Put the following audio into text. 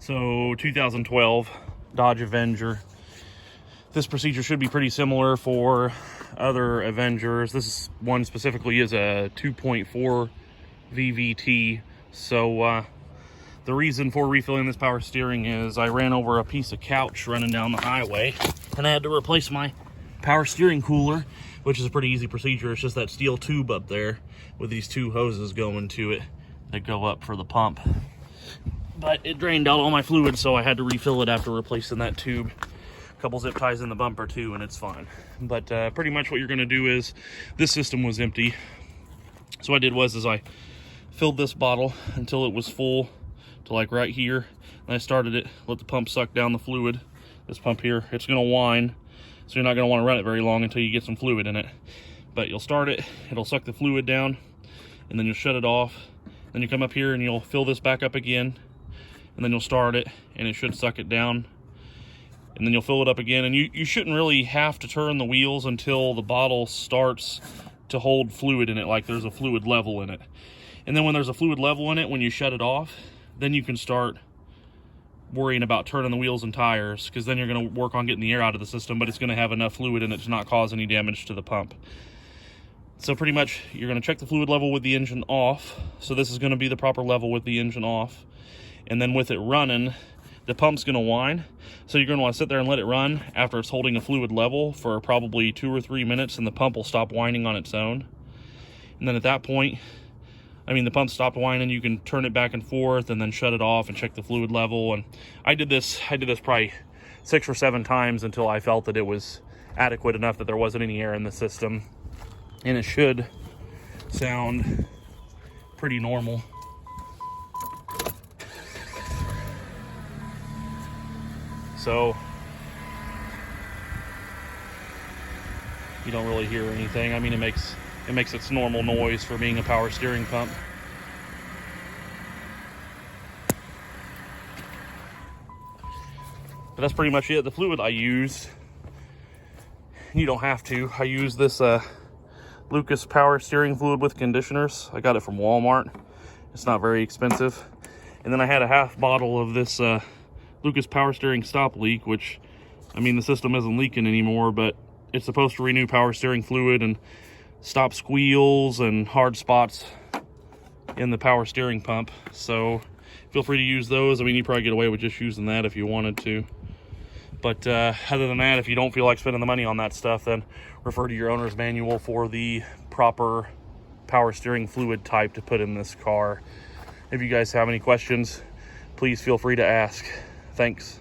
So 2012 Dodge Avenger. This procedure should be pretty similar for other Avengers. This one specifically is a 2.4 VVT. So the reason for refilling this power steering is I ran over a piece of couch running down the highway, and I had to replace my power steering cooler, which is a pretty easy procedure. It's just that steel tube up there with these two hoses going to it that go up for the pump. But it drained out all my fluid, so I had to refill it after replacing that tube. A couple zip ties in the bumper too, and it's fine. But pretty much what you're gonna do is, this system was empty. So what I did was I filled this bottle until it was full to like right here. And I started it, let the pump suck down the fluid. This pump here, it's gonna whine, so you're not gonna wanna run it very long until you get some fluid in it. But you'll start it, it'll suck the fluid down, and then you'll shut it off. Then you come up here and you'll fill this back up again, and then you'll start it, and it should suck it down. And then you'll fill it up again, and you shouldn't really have to turn the wheels until the bottle starts to hold fluid in it, like there's a fluid level in it. And then when there's a fluid level in it, when you shut it off, then you can start worrying about turning the wheels and tires, because then you're going to work on getting the air out of the system, but it's going to have enough fluid in it to not cause any damage to the pump. So pretty much you're going to check the fluid level with the engine off. So this is going to be the proper level with the engine off. And then with it running, the pump's going to whine. So you're going to want to sit there and let it run after it's holding a fluid level for probably 2 or 3 minutes, and the pump will stop whining on its own. And then at that point, the pump stopped whining, you can turn it back and forth and then shut it off and check the fluid level. And I did this probably 6 or 7 times until I felt that it was adequate enough that there wasn't any air in the system. And it should sound pretty normal. So you don't really hear anything. It makes its normal noise for being a power steering pump. But that's pretty much it. The fluid I used, you don't have to. I use this Lucas power steering fluid with conditioners. I got it from Walmart. It's not very expensive. And then I had a half bottle of this Lucas power steering stop leak, which, the system isn't leaking anymore, but it's supposed to renew power steering fluid and stop squeals and hard spots in the power steering pump. So feel free to use those. You probably get away with just using that if you wanted to. But other than that, if you don't feel like spending the money on that stuff, then refer to your owner's manual for the proper power steering fluid type to put in this car. If you guys have any questions, please feel free to ask. Thanks.